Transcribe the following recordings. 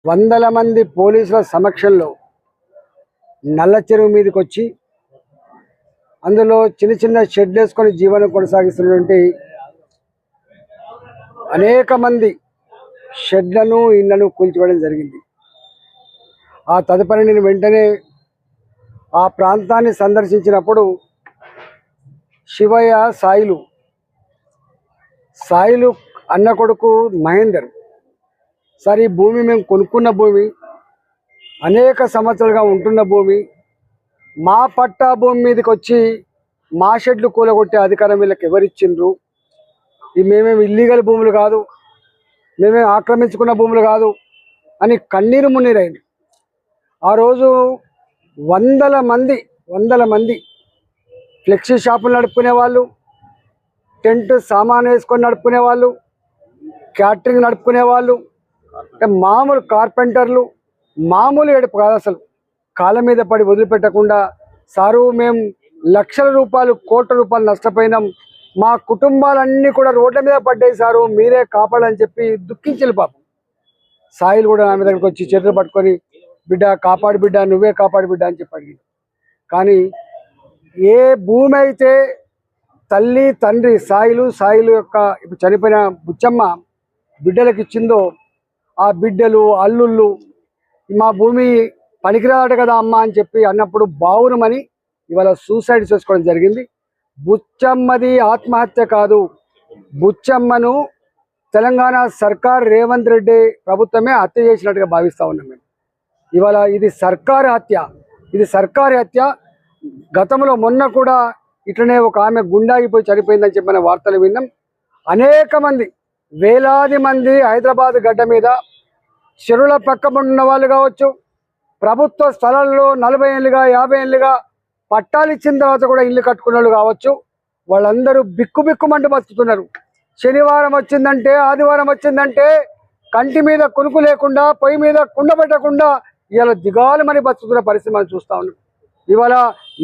వందల మంది పోలీసుల సమక్షంలో నల్ల చెరువు మీదకి వచ్చి అందులో చిన్న చిన్న షెడ్ వేసుకొని జీవనం కొనసాగిస్తున్నటువంటి అనేక మంది షెడ్లను ఇళ్లను కూల్చివేయడం జరిగింది. ఆ తదుపరి నేను వెంటనే ఆ ప్రాంతాన్ని సందర్శించినప్పుడు శివయ్య సాయిలు అన్న కొడుకు మహేందర్, సార్ ఈ భూమి మేము కొనుక్కున్న భూమి, అనేక సంవత్సరాలుగా ఉంటున్న భూమి, మా పట్టా భూమి మీదకి వచ్చి మా షెడ్లు కూలగొట్టే అధికారం వీళ్ళకి ఎవరిచ్చిండ్రు? ఇవి మేమేమి ఇల్లీగల్ భూములు కాదు, మేమేం ఆక్రమించుకున్న భూములు కాదు అని కన్నీరు మున్నీరైంది. ఆ రోజు వందల మంది ఫ్లెక్సీ షాపులు నడుపుకునే వాళ్ళు, టెంట్ సామాన్ వేసుకొని నడుపుకునే వాళ్ళు, క్యాటరింగ్ నడుపుకునే వాళ్ళు, మామూలు కార్పెంటర్లు, మామూలు ఏడుపు కాదు, అసలు కాళ్ళ మీద పడి వదిలిపెట్టకుండా సారు మేము లక్షల రూపాయలు కోట్ల రూపాయలు నష్టపోయినాం, మా కుటుంబాలన్నీ కూడా రోడ్ల మీద పడ్డాయి సారు, మీరే కాపాడని చెప్పి దుఃఖించారు. పాపం సాయిలు కూడా ఆమె దగ్గరికి వచ్చి చేతులు పట్టుకొని బిడ్డ కాపాడు బిడ్డ, నువ్వే కాపాడు బిడ్డ అని చెప్పి అడిగింది. కానీ ఏ భూమి అయితే తల్లి తండ్రి సాయిలు యొక్క ఇప్పుడు చనిపోయిన బుచ్చమ్మ బిడ్డలకు ఇచ్చిందో ఆ బిడ్డలు అల్లుళ్ళు మా భూమి పనికిరాదట కదా అమ్మ అని చెప్పి అన్నప్పుడు బావురమని ఇవాళ సూసైడ్ చేసుకోవడం జరిగింది. బుచ్చమ్మది ఆత్మహత్య కాదు, బుచ్చమ్మను తెలంగాణ సర్కార్ రేవంత్ రెడ్డి ప్రభుత్వమే హత్య చేసినట్టుగా భావిస్తూ ఉన్నాం మేము. ఇవాళ ఇది సర్కారీ హత్య. గతంలో మొన్న కూడా ఇట్లనే ఒక ఆమె గుండాగిపోయి చనిపోయిందని చెప్పిన వార్తలు విన్నాం. అనేక మంది, వేలాది మంది హైదరాబాద్ గడ్డ మీద చెరువుల పక్కన ఉన్న వాళ్ళు కావచ్చు, ప్రభుత్వ స్థలాల్లో 40 ఏళ్ళుగా 50 ఏళ్ళుగా పట్టాలు ఇచ్చిన తర్వాత కూడా ఇల్లు కట్టుకున్న వాళ్ళు కావచ్చు, వాళ్ళందరూ బిక్కుమంటూ బతుకుతున్నారు. శనివారం వచ్చిందంటే, ఆదివారం వచ్చిందంటే కంటి మీద కునుకు లేకుండా, పొయ్యి మీద కుండ పెట్టకుండా ఇవాళ దిగాలమని బతుకుతున్న పరిస్థితి మనం చూస్తూ ఉన్నాం. ఇవాళ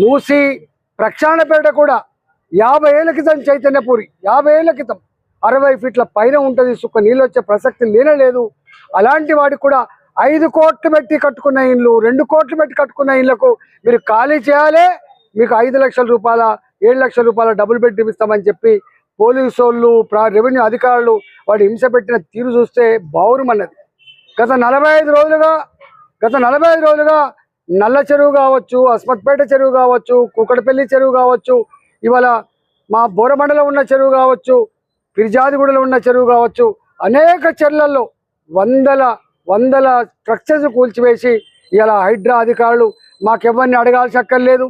మూసి ప్రక్షాళనపేట కూడా 50 ఏళ్ల క్రితం చైతన్యపూరి 50 ఏళ్ల క్రితం 60 ఫీట్ల పైన ఉంటుంది, సుక్క నీళ్ళు వచ్చే ప్రసక్తి లేనలేదు. అలాంటి వాడికి కూడా 5 కోట్లు పెట్టి కట్టుకున్న ఇళ్ళు, 2 కోట్లు పెట్టి కట్టుకున్న ఇళ్లకు మీరు ఖాళీ చేయాలి, మీకు 5 లక్షల రూపాయల 7 లక్షల రూపాయల డబుల్ బెడ్ ఇస్తామని చెప్పి పోలీసు వాళ్ళు, రెవెన్యూ అధికారులు వాడు హింస పెట్టిన తీరు చూస్తే బావురమన్నది. గత 45 రోజులుగా నల్ల చెరువు కావచ్చు, అస్మత్పేట చెరువు కావచ్చు, కుక్కడపల్లి చెరువు కావచ్చు, ఇవాళ మా బోరమండలో ఉన్న చెరువు కావచ్చు, ఫిర్జాదిగూడలో ఉన్న చెరువు కావచ్చు, అనేక చెర్లల్లో వందల స్ట్రక్చర్స్ కూల్చివేసి ఇలా హైడ్రా అధికారులు మాకెవరిని అడగాల్సి అక్కర్లేదు,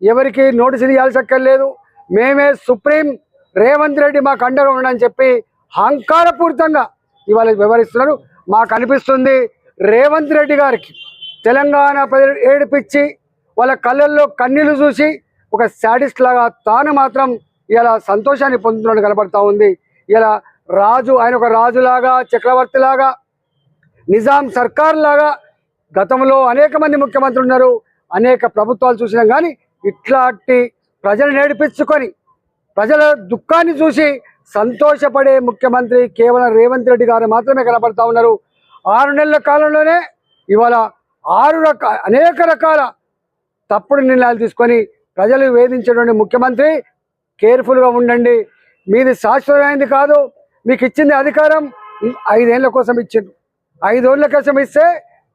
ఎవరికి నోటీసులు ఇవ్వాల్సి అక్కర్లేదు, మేమే సుప్రీం, రేవంత్ రెడ్డి మాకు అండగా ఉండని చెప్పి అహంకారపూరితంగా ఇవాళ వ్యవహరిస్తున్నారు. మాకు అనిపిస్తుంది రేవంత్ రెడ్డి గారికి తెలంగాణ ప్రజలు ఏడిపించి వాళ్ళ కళ్ళల్లో కన్నీళ్లు చూసి ఒక శాడిస్ట్ లాగా తాను మాత్రం ఇలా సంతోషాన్ని పొందుతున్నట్టు కనబడతా ఉంది. ఇలా ఆయన ఒక రాజులాగా, చక్రవర్తిలాగా, నిజాం సర్కార్ లాగా గతంలో అనేక మంది ముఖ్యమంత్రులు ఉన్నారు, అనేక ప్రభుత్వాలు చూసినాం. కానీ ఇట్లాంటి ప్రజలు నేర్పించుకొని ప్రజల దుఃఖాన్ని చూసి సంతోషపడే ముఖ్యమంత్రి కేవలం రేవంత్ రెడ్డి గారు మాత్రమే కనబడతా ఉన్నారు. 6 నెలల కాలంలోనే ఇవాళ అనేక రకాల తప్పుడు నిర్ణయాలు తీసుకొని ప్రజలు వేధించేటువంటి ముఖ్యమంత్రి, కేర్ఫుల్గా ఉండండి. మీది శాశ్వతమైనది కాదు, మీకు ఇచ్చింది అధికారం 5 ఏళ్ల కోసం ఇచ్చింది. 5 ఏళ్ల కోసం ఇస్తే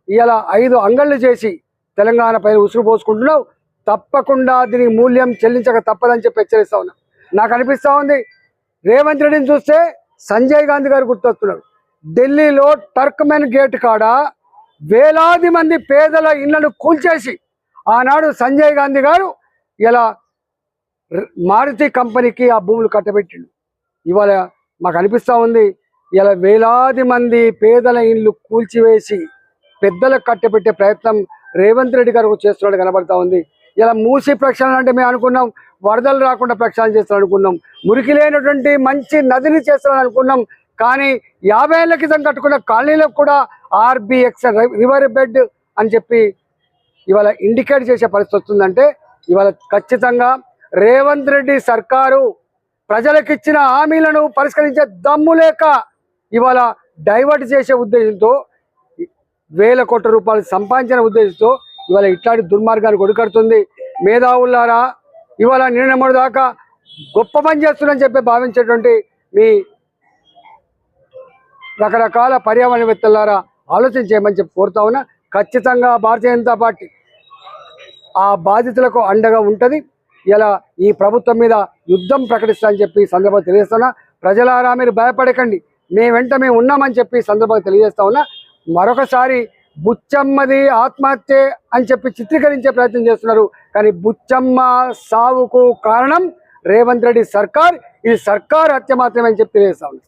ఇలా 5 అంగళ్ళు చేసి తెలంగాణ పైన ఉసురు పోసుకుంటున్నావు. తప్పకుండా దీనికి మూల్యం చెల్లించక తప్పదని చెప్పి హెచ్చరిస్తా ఉన్నా. నాకు అనిపిస్తూ ఉంది రేవంత్ రెడ్డిని చూస్తే సంజయ్ గాంధీ గారు గుర్తొస్తున్నారు. ఢిల్లీలో టర్క్మెన్ గేట్ కాడ వేలాది మంది పేదల ఇళ్లను కూల్చేసి ఆనాడు సంజయ్ గాంధీ గారు ఇలా మారుతి కంపెనీకి ఆ భూములు కట్టబెట్టిండు. ఇవాళ మాకు అనిపిస్తూ ఉంది ఇలా వేలాది మంది పేదల ఇళ్ళు కూల్చివేసి పెద్దలకు కట్టబెట్టే ప్రయత్నం రేవంత్ రెడ్డి గారు చేస్తున్నాడు కనబడతా ఉంది. ఇలా మూసి ప్రక్షాళన అంటే మేము అనుకున్నాం వరదలు రాకుండా ప్రక్షాళన చేస్తాను అనుకున్నాం, మురికి లేనటువంటి మంచి నదిని చేస్తాను అనుకున్నాం. కానీ 50 ఏళ్ల క్రితం కట్టుకున్న కాలనీలకు కూడా RBX రివర్ బెడ్ అని చెప్పి ఇవాళ ఇండికేట్ చేసే పరిస్థితి వస్తుందంటే ఇవాళ ఖచ్చితంగా రేవంత్ రెడ్డి సర్కారు ప్రజలకు ఇచ్చిన హామీలను పరిష్కరించే దమ్ము లేక ఇవాళ డైవర్ట్ చేసే ఉద్దేశంతో వేల కోట్ల రూపాయలు సంపాదించిన ఉద్దేశంతో ఇవాళ ఇట్లాంటి దుర్మార్గాన్ని కొడుకడుతుంది. మేధావులారా, ఇవాళ నిన్న దాకా గొప్ప పని చేస్తుందని చెప్పి భావించేటువంటి మీ రకరకాల పర్యావరణవేత్తలారా ఆలోచన చేయమని చెప్పి కోరుతా ఉన్నా. ఖచ్చితంగా భారతీయ జనతా పార్టీ ఆ బాధితులకు అండగా ఉంటుంది. ఇలా ఈ ప్రభుత్వం మీద యుద్ధం ప్రకటిస్తామని చెప్పి సందర్భంగా తెలియజేస్తున్నా. ప్రజలారా, మీరు భయపడకండి, మేము ఉన్నామని చెప్పి సందర్భంగా తెలియజేస్తా ఉన్నా. మరొకసారి బుచ్చమ్మది ఆత్మహత్య అని చెప్పి చిత్రీకరించే ప్రయత్నం చేస్తున్నారు. కానీ బుచ్చమ్మ సావుకు కారణం రేవంత్ రెడ్డి సర్కార్. ఇది సర్కార్ హత్య మాత్రమే అని చెప్పి తెలియజేస్తా ఉన్నా.